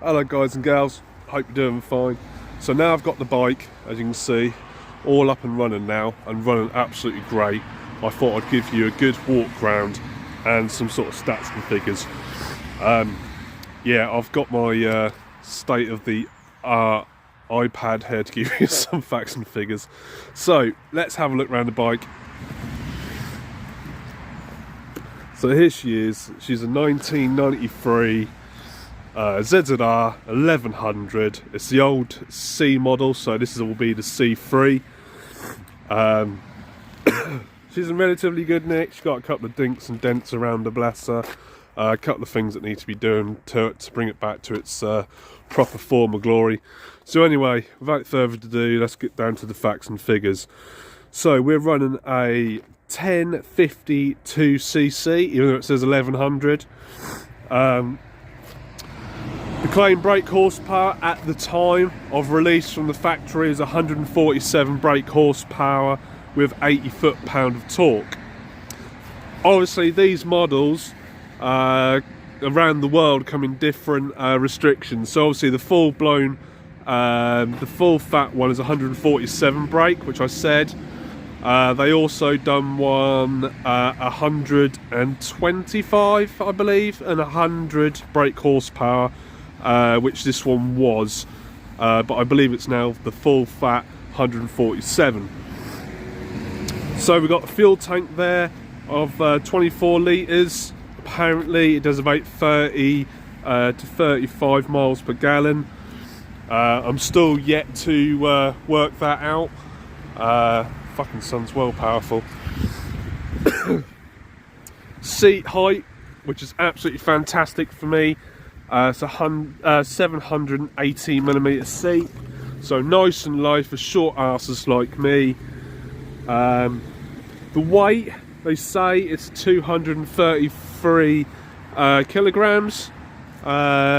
Hello guys and gals, hope you're doing fine. So now I've got the bike, as you can see, all up and running now, and running absolutely great. I thought I'd give you a good walk round and some sort of stats and figures. Yeah, I've got my state of the iPad here to give you some facts and figures. So let's have a look around the bike. So here she is. She's a 1993 Zzr1100. It's the old C model, so this will be the C3. She's in relatively good nick. She's got a couple of dinks and dents around her, bless her. A couple of things that need to be done to it to bring it back to its proper form of glory. So anyway, without further ado, let's get down to the facts and figures. So we're running a 1052cc, even though it says 1100. The claimed brake horsepower at the time of release from the factory is 147 brake horsepower with 80 foot-pound of torque. Obviously these models around the world come in different restrictions. So obviously the full-blown, the full-fat one is 147 brake, which I said. They also done one 125, I believe, and 100 brake horsepower, which this one was, but I believe it's now the full fat 147. So we've got a fuel tank there of 24 litres. Apparently it does about 30 to 35 miles per gallon. I'm still yet to work that out. Fucking sun's well powerful. Seat height, which is absolutely fantastic for me. It's a 780mm seat, so nice and low for short asses like me. The weight, they say it's 233 kilograms,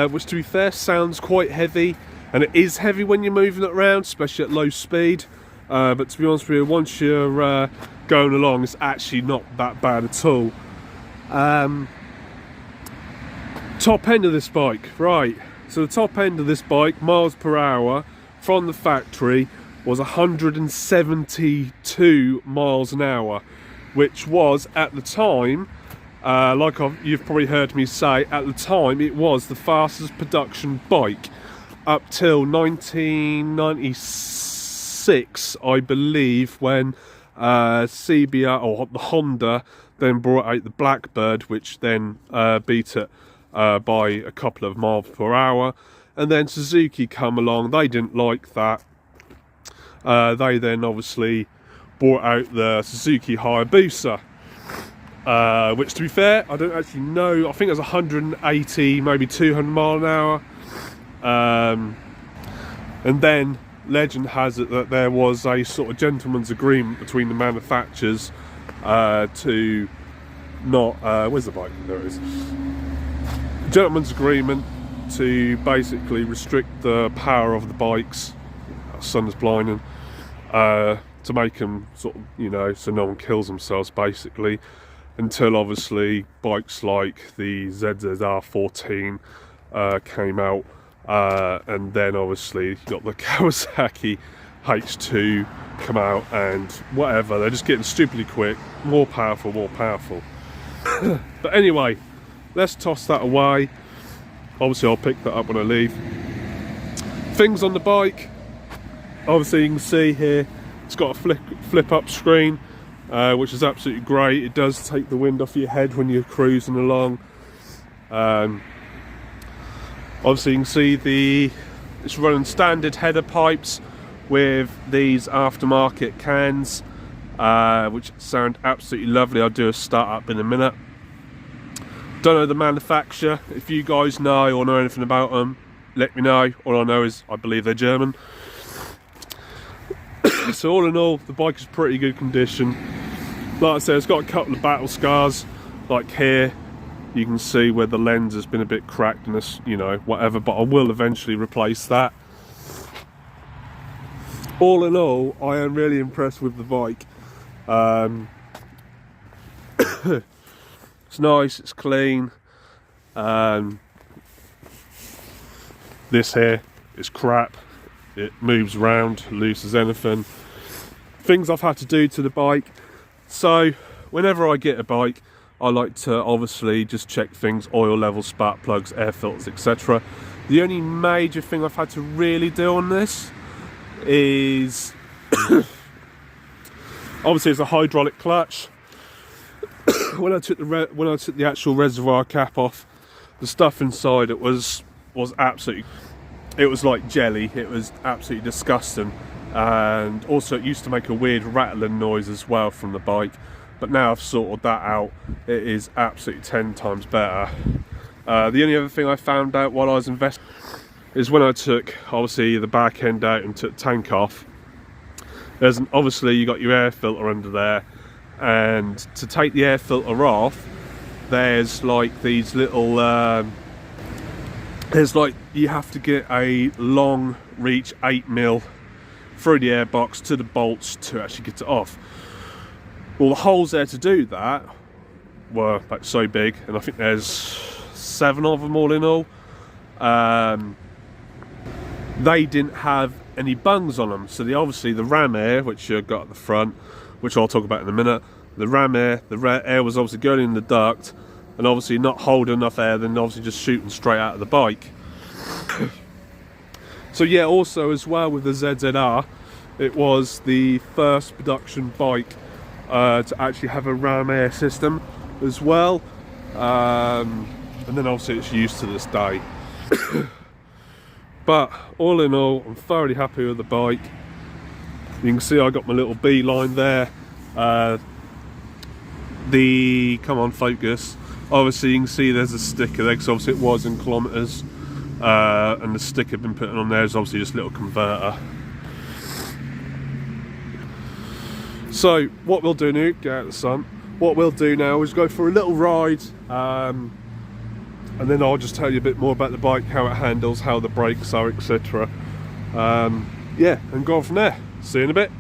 which to be fair sounds quite heavy, and it is heavy when you're moving it around, especially at low speed. But to be honest with you, once you're going along, it's actually not that bad at all. Top end of this bike, right, so the top end of this bike, miles per hour from the factory, was 172 miles an hour, which was at the time, like you've probably heard me say, at the time it was the fastest production bike up till 1996, I believe, when CBR, or the Honda, then brought out the Blackbird, which then beat it by a couple of miles per hour. And then Suzuki come along, they didn't like that. They then obviously brought out the Suzuki Hayabusa, which, to be fair, I don't actually know, I think it was 180, maybe 200 mile an hour. And then legend has it that there was a sort of gentleman's agreement between the manufacturers to not, where's the bike? There it is. Gentleman's agreement to basically restrict the power of the bikes, sun is blinding, to make them sort of, you know, so no one kills themselves basically, until obviously bikes like the Zzr1100 came out, and then obviously you got the Kawasaki H2 come out, and whatever, they're just getting stupidly quick, more powerful. But anyway, let's toss that away. Obviously I'll pick that up when I leave. Things on the bike, obviously you can see here, it's got a flip up screen, which is absolutely great. It does take the wind off your head when you're cruising along. Obviously you can see it's running standard header pipes with these aftermarket cans, which sound absolutely lovely. I'll do a start up in a minute. Don't know the manufacturer. If you guys know or know anything about them, let me know. All I know is I believe they're German. So all in all, the bike is pretty good condition. Like I said, it's got a couple of battle scars, like here. You can see where the lens has been a bit cracked and this, you know, whatever, but I will eventually replace that. All in all, I am really impressed with the bike. It's nice, it's clean. This here is crap. It moves around, loose as anything. Things I've had to do to the bike. So whenever I get a bike, I like to obviously just check things: oil levels, spark plugs, air filters, etc. The only major thing I've had to really do on this is obviously it's a hydraulic clutch. when I took the actual reservoir cap off, the stuff inside it was absolutely, it was like jelly. It was absolutely disgusting, and also it used to make a weird rattling noise as well from the bike. But now I've sorted that out, it is absolutely 10 times better. The only other thing I found out while I was investing is when I took obviously the back end out and took the tank off, obviously you got your air filter under there, and to take the air filter off, there's like these little you have to get a long reach 8mm through the air box to the bolts to actually get it off. Well, the holes there to do that were about so big, and I think there's 7 of them all in all. They didn't have any bungs on them, so obviously the ram air, which you've got at the front, which I'll talk about in a minute, the ram air, air was obviously going in the duct, and obviously not holding enough air, then obviously just shooting straight out of the bike. So yeah, also as well with the Zzr, it was the first production bike to actually have a ram air system as well, and then obviously it's used to this day. But all in all, I'm thoroughly happy with the bike. You can see I got my little B line there. Come on, focus. Obviously you can see there's a sticker there, because obviously it was in kilometres, and the sticker been put on there is obviously just a little converter. So what we'll do now, get out of the sun, what we'll do now is go for a little ride, and then I'll just tell you a bit more about the bike, how it handles, how the brakes are, etc. Yeah, and go on from there. See you in a bit.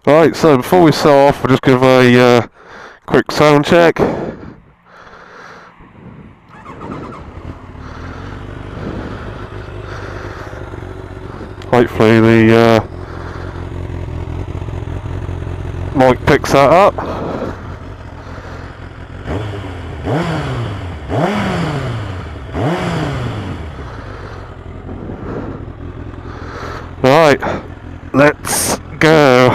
Right, so before we start off, we'll just give a quick sound check. Hopefully the mic picks that up. Right, let's go.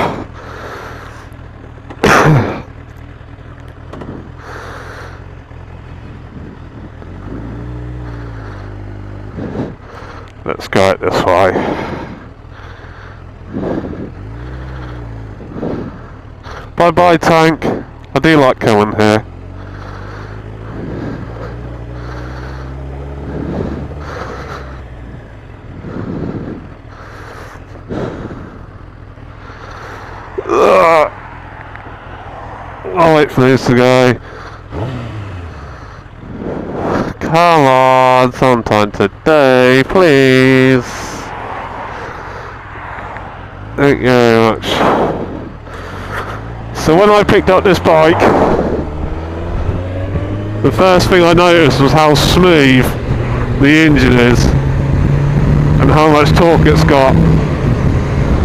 Let's go it this way. Bye bye tank, I do like coming here. I'll wait for this to go. Come on, sometime today, please. Thank you very much. So when I picked up this bike, the first thing I noticed was how smooth the engine is and how much torque it's got.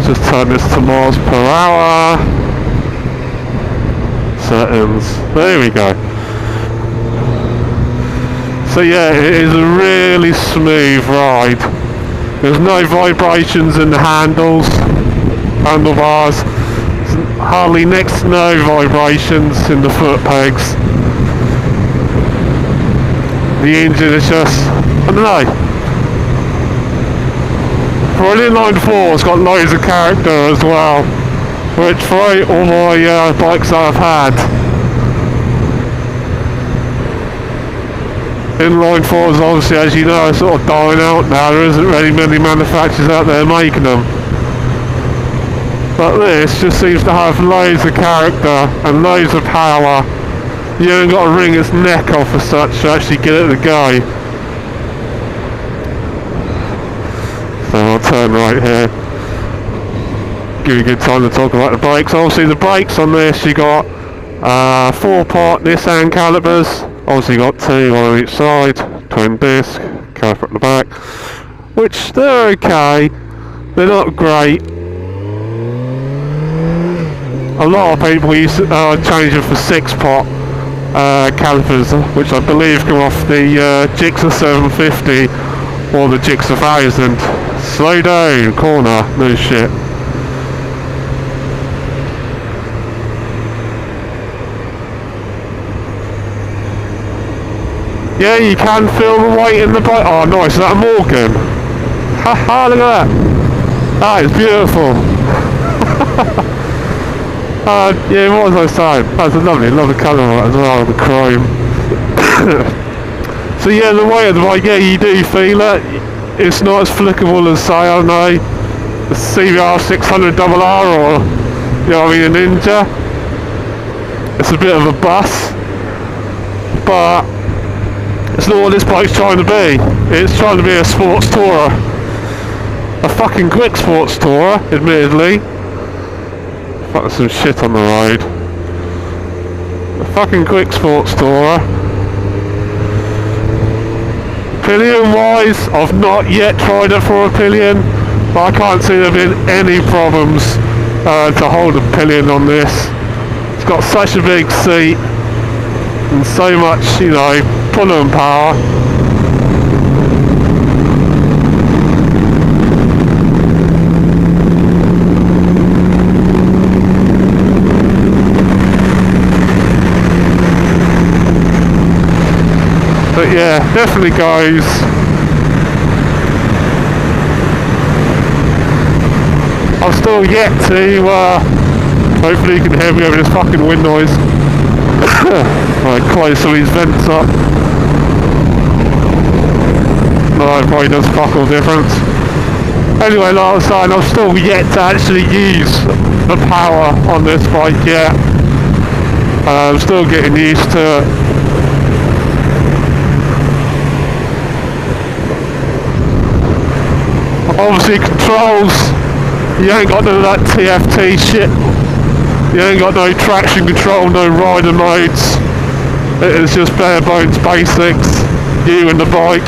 Just turn this to miles per hour. Settings. There we go. So yeah, it is a really smooth ride. There's no vibrations in the handlebars. Hardly next to no vibrations in the foot pegs. The engine is just, I don't know. For an inline 4, it's got loads of character as well, which for all my bikes I've had, inline 4s obviously, as you know, are sort of dying out now. There isn't really many manufacturers out there making them. But this just seems to have loads of character and loads of power. You haven't got to wring its neck off as such to actually get it to go. So I'll turn right here. Give you a good time to talk about the brakes. Obviously the brakes on this, you got 4-part Nissan calipers. Obviously you got 2 on each side, twin disc, caliper at the back, which they're okay. They're not great. A lot of people change them for 6-pot calipers, which I believe come off the Zzr1100 or the Zzr1100. Slow down, corner, no shit. Yeah, you can feel the weight in the bike. Oh, nice. Is that a Morgan? Haha, look at that. That is beautiful. Yeah, what was I saying? That's a lovely colour as well, the chrome. So yeah, the weight of the bike, yeah, you do feel it. It's not as flickable as, say, I don't know, the Zzr1100 or, you know what I mean, a Ninja. It's a bit of a bus, but it's not what this bike's trying to be. It's trying to be a sports tourer. A fucking quick sports tourer, admittedly. Fucking some shit on the road. A fucking quick sports tourer. Pillion wise, I've not yet tried it for a pillion, but I can't see there being any problems to hold a pillion on this. It's got such a big seat and so much, you know, pulling power. But yeah, definitely goes. I'm still yet to, hopefully you can hear me over this fucking wind noise. Right, close some of these vents up. No, it probably does fuck all difference. Anyway, like I was saying, I'm still yet to actually use the power on this bike yet. I'm still getting used to it. Obviously controls, you ain't got none of that TFT shit. You ain't got no traction control, no rider modes. It is just bare bones basics, you and the bike.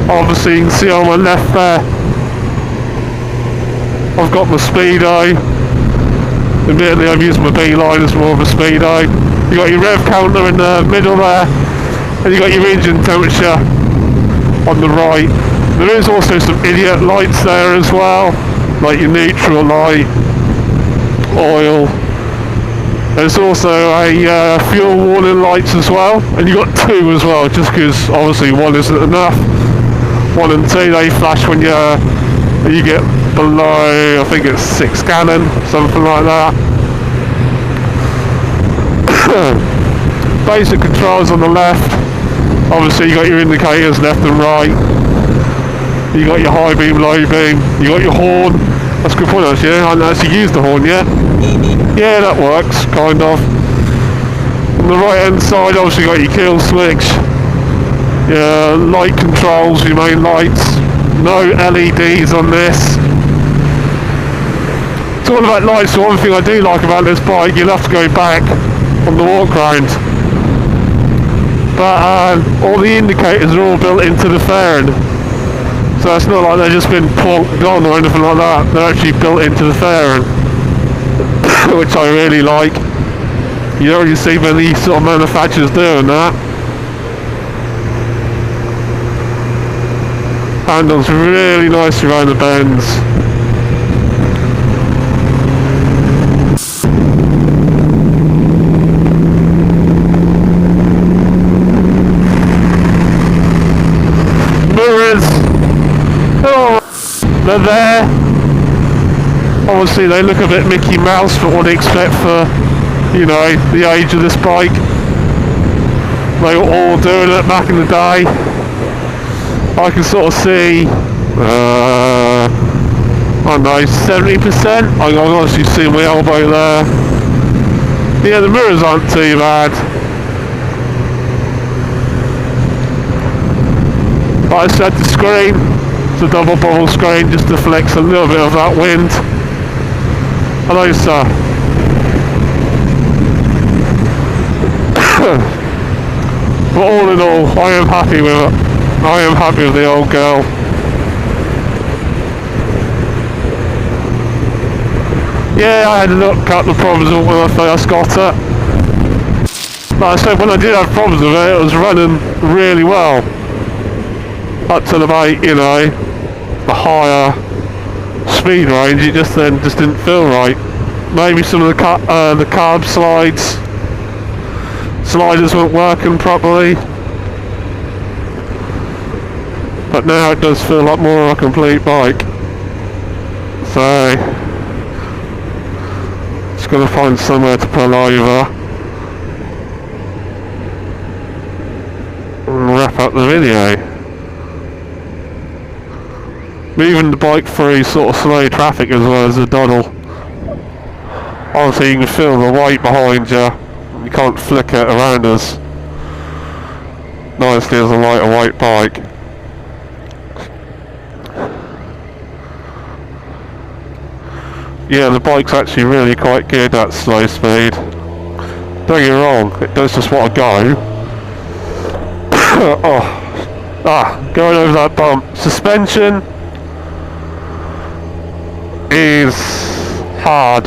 Obviously you can see on my left there, I've got my speedo. Admittedly I'm using my B-line as more of a speedo. You got your rev counter in the middle there, and you got your engine temperature on the right. There is also some idiot lights there as well, like your neutral light, oil. There's also a fuel warning lights as well, and you've got 2 as well, just because obviously 1 isn't enough. 1 and 2, they flash when you get below, I think it's 6 gallon, something like that. Basic controls on the left. Obviously you got your indicators left and right. You got your high beam, low beam. You got your horn. That's a good point actually. I haven't actually used the horn yet. Yeah, that works, kind of. On the right hand side, obviously you got your kill switch. Your light controls, your main lights. No LEDs on this. It's all about lights. So one thing I do like about this bike, you'll have to go back on the walk round. But all the indicators are all built into the fairing. So it's not like they've just been plonked on or anything like that. They're actually built into the fairing, which I really like. You don't really see many sort of manufacturers doing that. Handles really nice around the bends. They're there. Obviously they look a bit Mickey Mouse for what they expect for, you know, the age of this bike. They were all doing it back in the day. I can sort of see, I don't know, 70%. I can honestly see my elbow there. Yeah, the mirrors aren't too bad. Like I said, the screen, the double bubble screen just deflects a little bit of that wind. Hello sir. But all in all, I am happy with it. I am happy with the old girl. Yeah, I had a couple of problems with it when I first got it. Like I said, when I did have problems with it, it was running really well. Up to about, you know, the higher speed range, it just didn't feel right. Maybe some of the carb sliders weren't working properly. But now it does feel like more of a complete bike. So, just gonna find somewhere to pull over and wrap up the video. Moving the bike through sort of slow traffic as well as a doddle. Obviously you can feel the weight behind you. You can't flick it around as nicely as a lighter weight bike. Yeah, the bike's actually really quite good at slow speed. Don't get me wrong, it does just want to go. Going over that bump. Suspension is hard,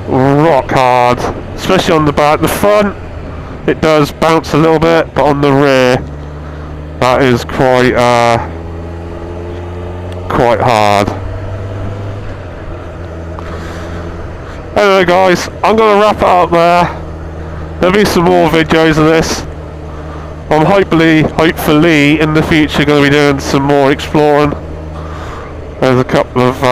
rock hard, especially on the back. The front, it does bounce a little bit, but on the rear, that is quite hard. Anyway guys, I'm going to wrap it up there. There'll be some more videos of this. I'm hopefully in the future going to be doing some more exploring. There's a couple of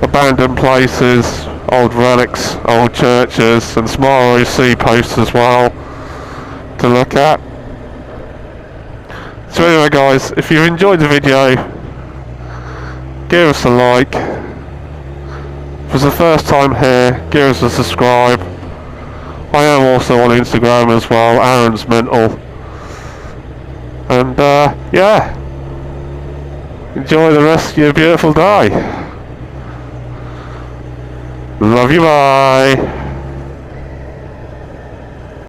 abandoned places, old relics, old churches, and some ROC posts as well to look at. So anyway guys, if you've enjoyed the video, give us a like. If it's the first time here, give us a subscribe. I am also on Instagram as well, Aaron's Mental. And yeah, enjoy the rest of your beautiful day. Love you, bye.